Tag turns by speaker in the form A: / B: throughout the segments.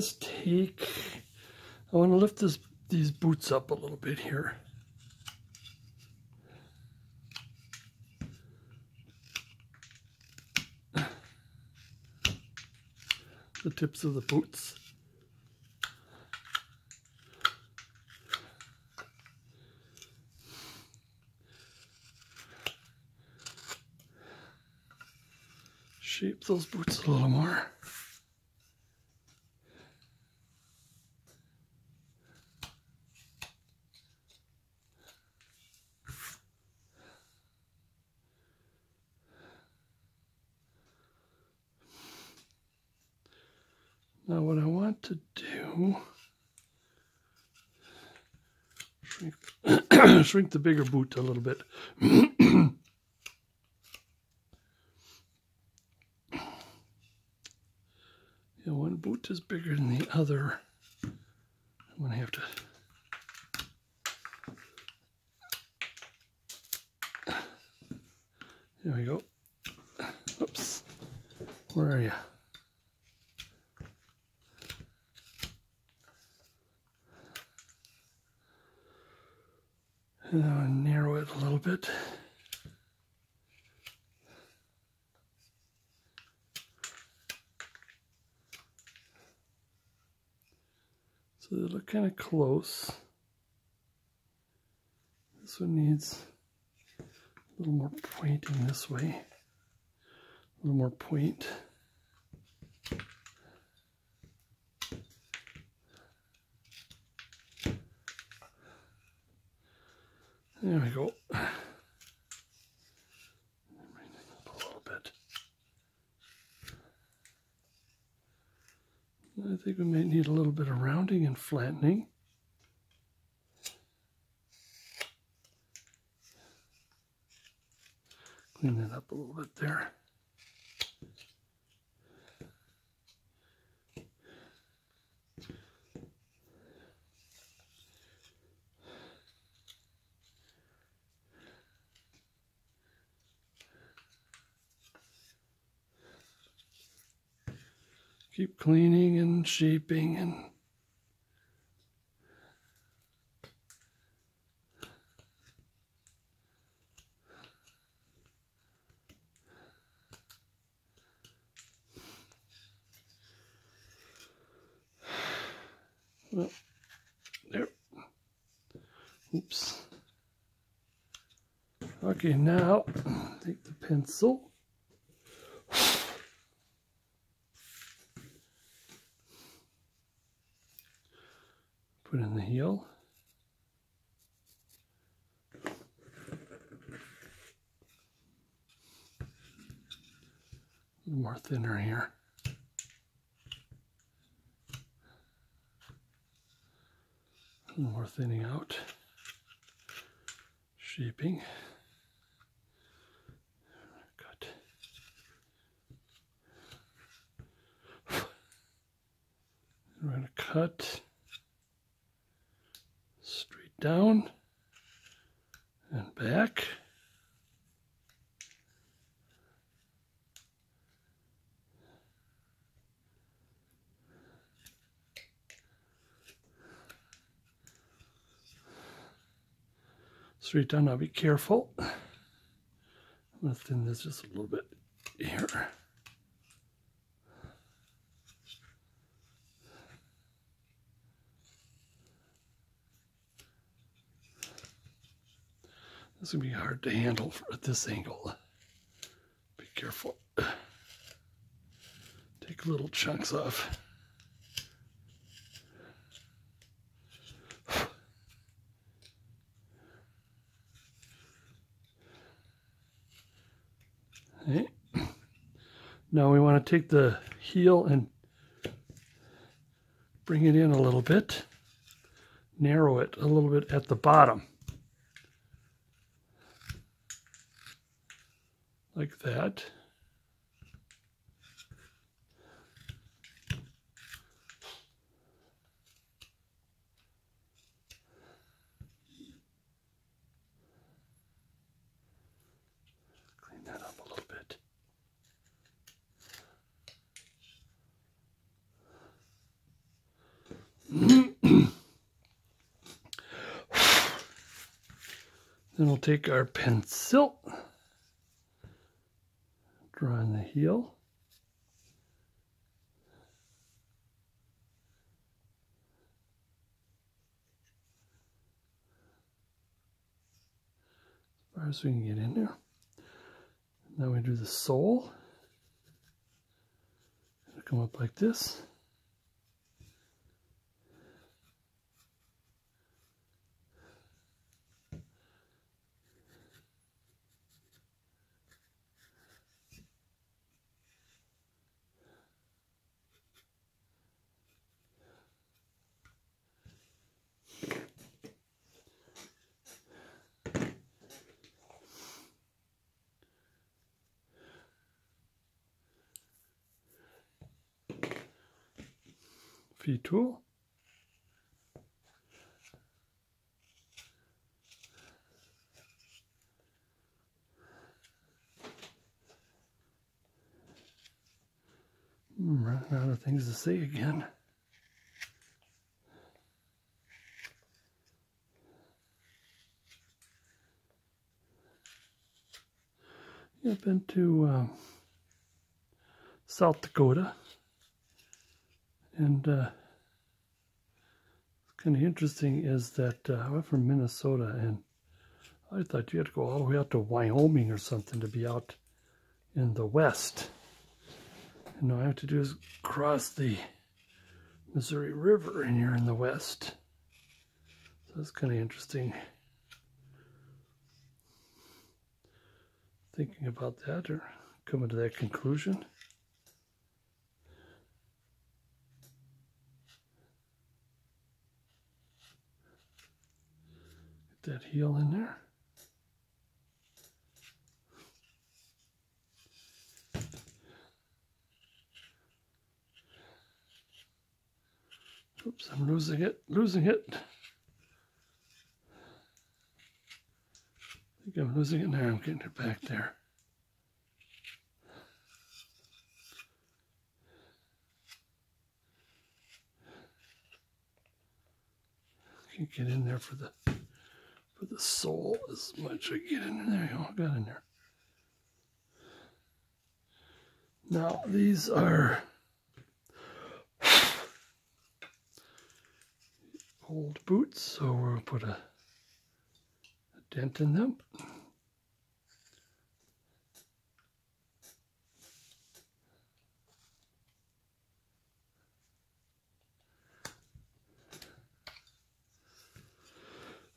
A: does take, I want to lift these boots up a little bit here. The tips of the boots. Shape those boots a little more. Now what I want to do, shrink the bigger boot a little bit. Yeah, one boot is bigger than the other. I'm going to have to there we go. Oops. Where are you? And I'll narrow it a little bit. So they look kind of close. This one needs a little more pointing this way. A little more point. There we go. Bring it up a little bit. I think we might need a little bit of rounding and flattening. Clean that up a little bit there. Keep cleaning and shaping and well, there. Oops. Okay, now take the pencil. Put in the heel. A little more thinner here. A little more thinning out. Shaping. Good. We're going to cut straight down and back. Straight down, now be careful. I'm going to thin this just a little bit here. This is going to be hard to handle at this angle. Be careful. Take little chunks off. Okay. Now we want to take the heel and bring it in a little bit. Narrow it a little bit at the bottom. Like that. Clean that up a little bit. Then we'll take our pencil, draw in the heel. As far as we can get in there. Now we do the sole. It'll come up like this. Feed tool. I'm running out of things to say again. I've been to South Dakota, and what's kind of interesting is that I went from Minnesota, and I thought you had to go all the way out to Wyoming or something to be out in the west. And all I have to do is cross the Missouri River, and you're in the west. So that's kind of interesting. Thinking about that or coming to that conclusion. Get that heel in there. Oops, I'm losing it. I think I'm losing it there. I'm getting it back there. Can't get in there for the sole as much. I get in there. There you go. Got in there. Now these are old boots, so we'll put a dent in them.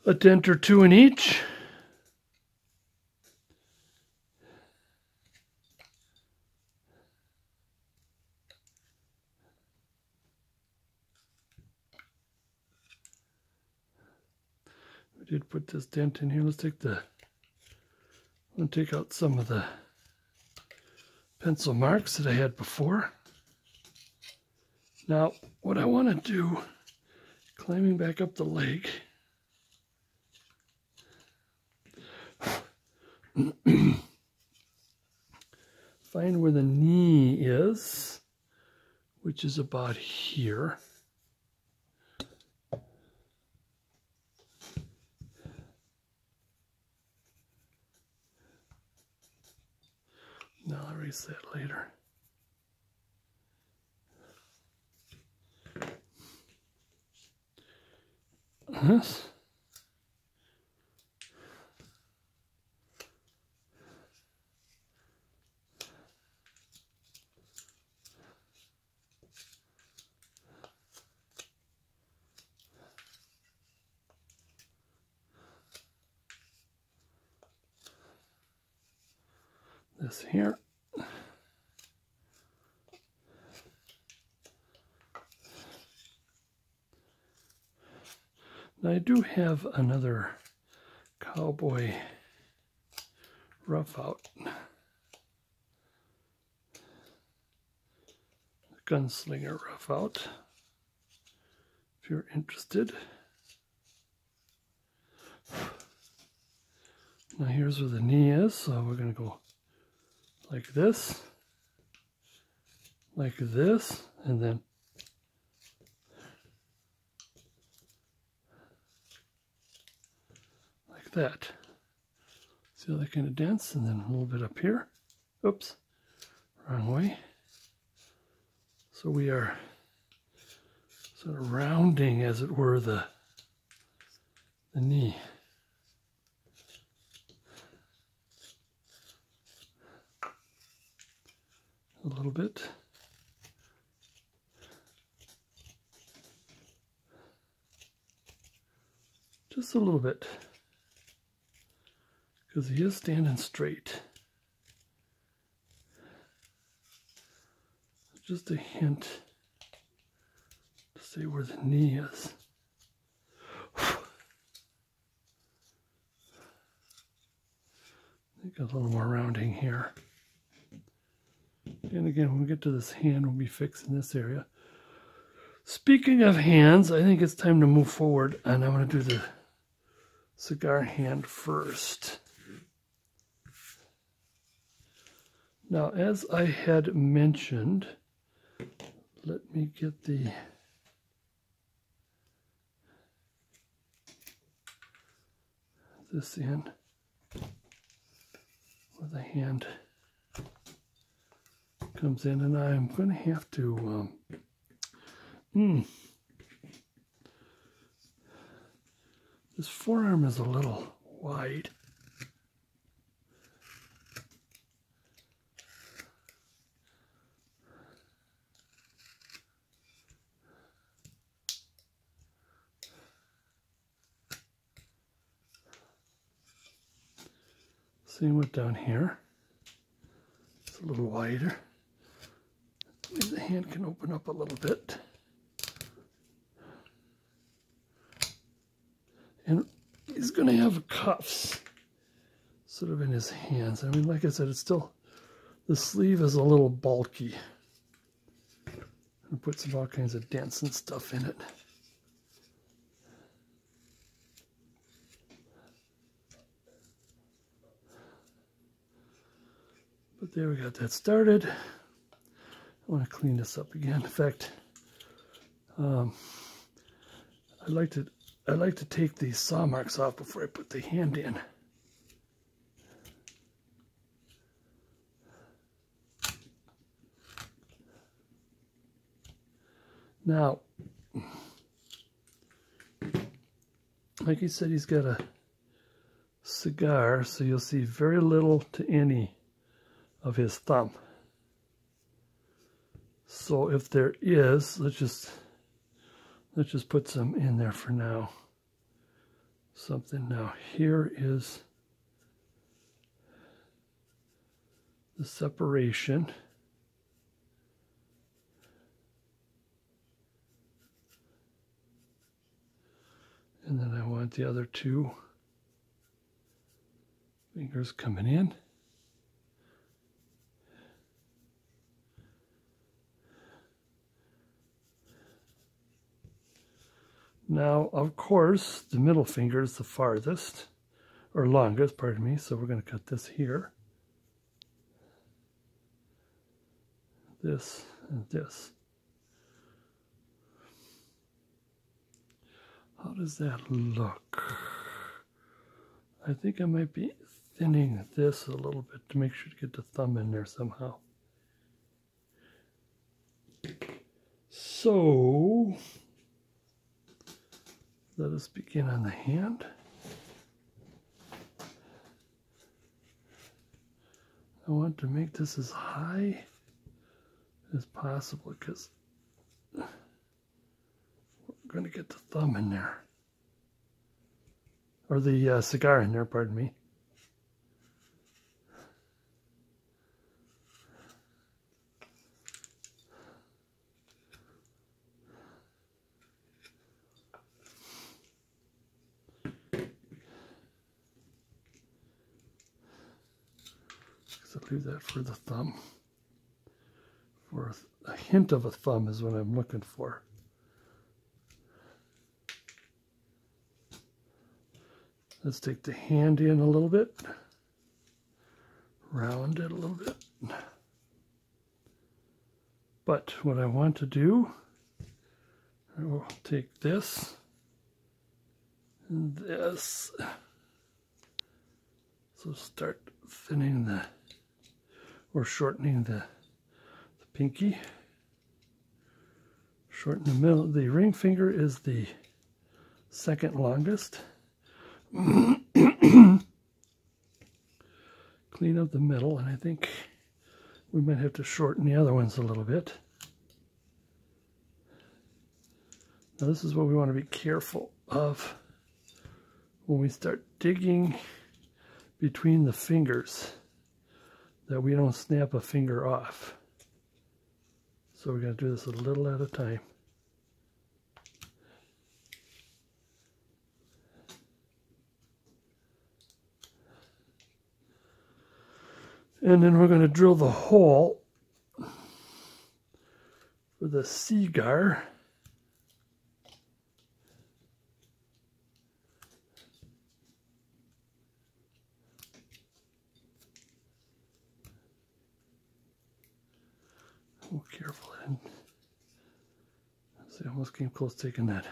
A: A dent or two in each. We did put this dent in here. Let's take I'm going to take out some of the pencil marks that I had before. Now, what I want to do, climbing back up the leg, find where the knee is, which is about here. No, I'll erase that later. This. This here. Now I do have another Cowboy rough out. Gunslinger rough out. If you're interested. Now here's where the knee is, so we're going to go like this, and then like that. See how that kind of dents, and then a little bit up here. Oops, wrong way. So we are sort of rounding, as it were, the knee. A little bit. Just a little bit. Because he is standing straight. Just a hint to say where the knee is. I think a little more rounding here. And again, when we get to this hand, we'll be fixing this area. Speaking of hands, I think it's time to move forward, and I'm going to do the cigar hand first. Now, as I had mentioned, let me get this in where the hand comes in, and I'm going to have to this forearm is a little wide. Same with down here. It's a little wider. Maybe the hand can open up a little bit. And he's going to have cuffs sort of in his hands. I mean, like I said, it's still, the sleeve is a little bulky. And put some all kinds of dents and stuff in it. But there, we got that started. I want to clean this up again. In fact, I like to take these saw marks off before I put the hand in. Now, like he said, he's got a cigar, so you'll see very little to any of his thumb. So if there is, let's just put some in there for now. Something now. Here is the separation. And then I want the other two fingers coming in. Now, of course, the middle finger is the farthest, or longest, pardon me, so we're going to cut this here. This and this. How does that look? I think I might be thinning this a little bit to make sure to get the thumb in there somehow. So, let us begin on the hand. I want to make this as high as possible because we're going to get the thumb in there. Or the cigar in there, pardon me. I'll leave that for the thumb. For a hint of a thumb is what I'm looking for. Let's take the hand in a little bit. Round it a little bit. But what I want to do, I will take this and this. So start thinning or shortening the pinky. Shorten the middle. The ring finger is the second longest. Clean up the middle, and I think we might have to shorten the other ones a little bit. Now this is what we want to be careful of when we start digging between the fingers, that we don't snap a finger off. So we're going to do this a little at a time. And then we're going to drill the hole for the cigar. Oh, careful. See, I almost came close taking that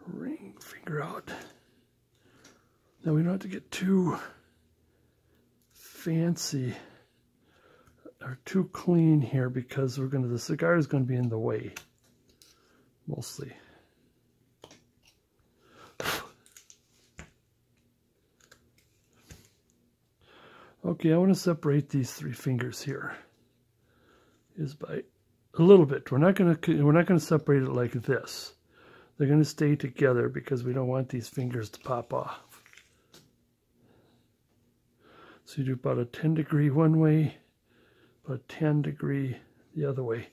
A: ring finger out. Now we don't have to get too fancy or too clean here, because the cigar is going to be in the way mostly. Okay, I want to separate these three fingers here. Is by a little bit. We're not going to separate it like this. They're going to stay together because we don't want these fingers to pop off. So you do about a 10 degree one way, about 10 degree the other way.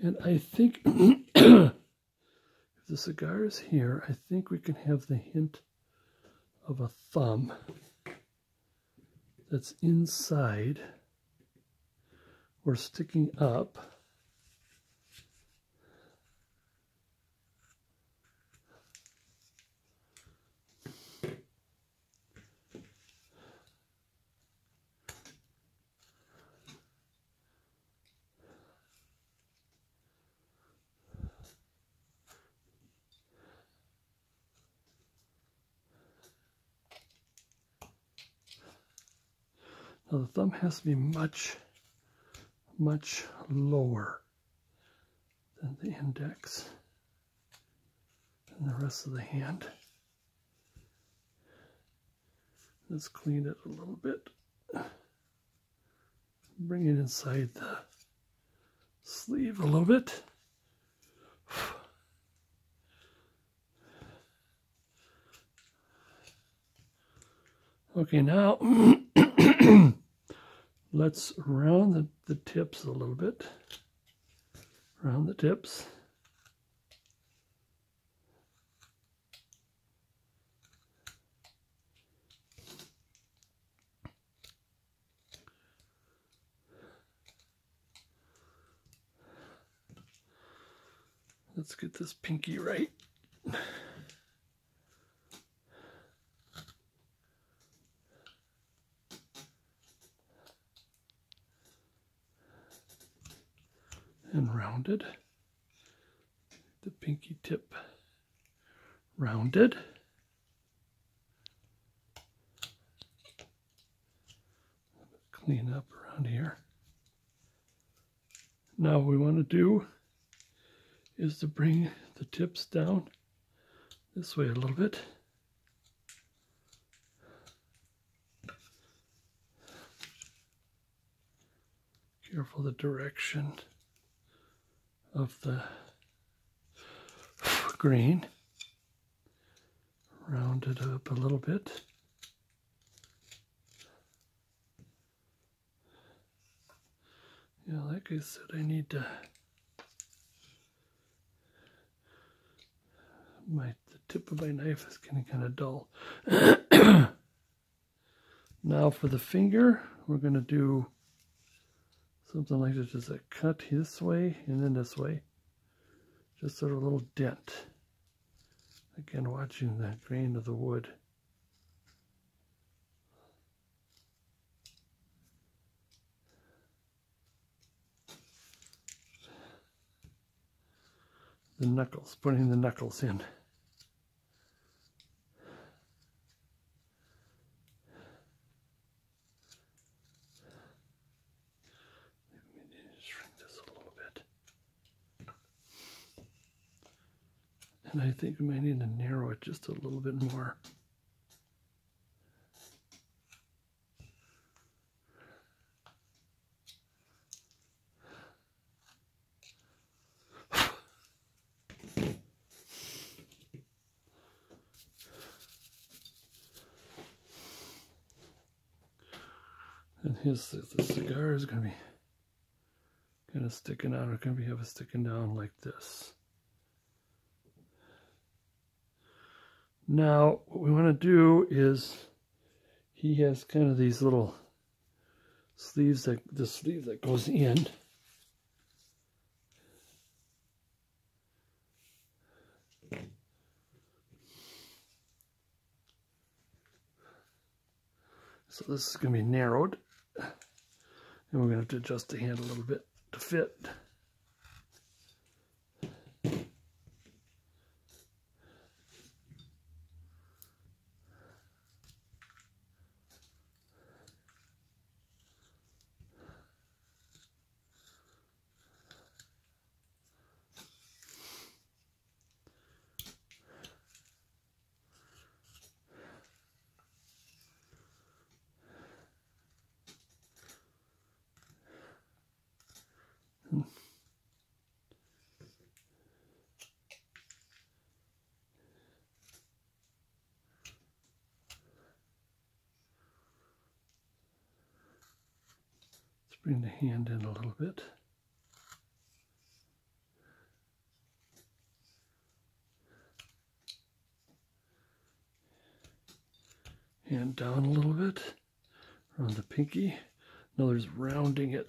A: And I think if the cigar is here, I think we can have the hint of a thumb that's inside or sticking up. Now the thumb has to be much, much lower than the index and the rest of the hand. Let's clean it a little bit. Bring it inside the sleeve a little bit. Okay, now let's round the tips a little bit. Round the tips. Let's get this pinky right. And rounded. The pinky tip rounded. Clean up around here. Now what we want to do is to bring the tips down this way a little bit. Careful the direction of the grain. Round it up a little bit. Yeah, like I said, I need to the tip of my knife is getting kind of dull. Now for the finger, we're going to do something like this, just a cut this way and then this way. Just sort of a little dent. Again, watching the grain of the wood. the knuckles, putting the knuckles in. Shrink this a little bit. And I think we might need to narrow it just a little bit more. And the cigar is going to be kind of sticking out. It's going to have it sticking down like this. Now, what we want to do is, he has kind of these little sleeves, the sleeve that goes in. So this is going to be narrowed. And we're going to have to adjust the hand a little bit to fit. Bring the hand in a little bit. Hand down a little bit around the pinky. In other words, rounding it.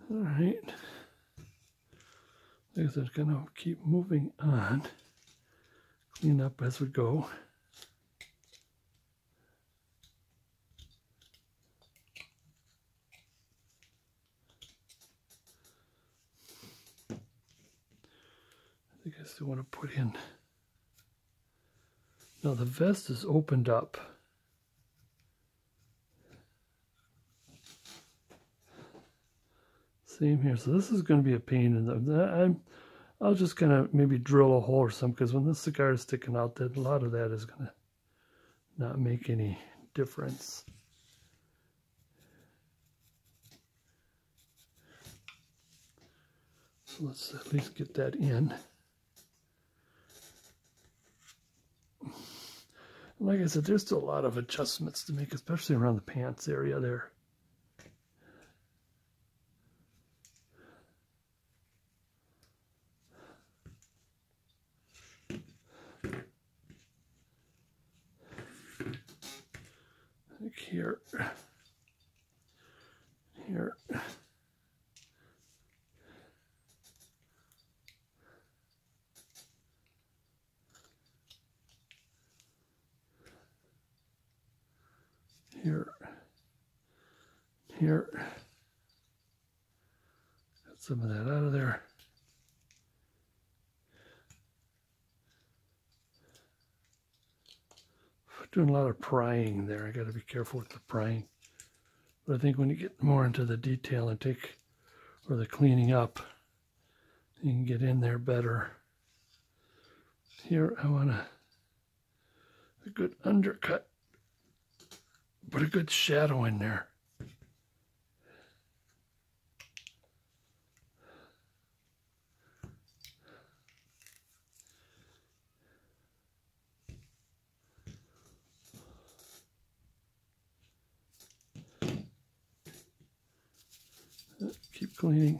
A: All right, like I said, gonna keep moving on, clean up as we go. I think I still want to put in, now the vest is opened up. Same here. So this is going to be a pain in the. I'll just kind of maybe drill a hole or something, because when this cigar is sticking out, that a lot of that is going to not make any difference. So let's at least get that in. Like I said, there's still a lot of adjustments to make, especially around the pants area there. Like here, here. Here, here, got some of that out of there. Doing a lot of prying there. I got to be careful with the prying. But I think when you get more into the detail and or the cleaning up, you can get in there better. Here I want a good undercut. Put a good shadow in there. Keep cleaning.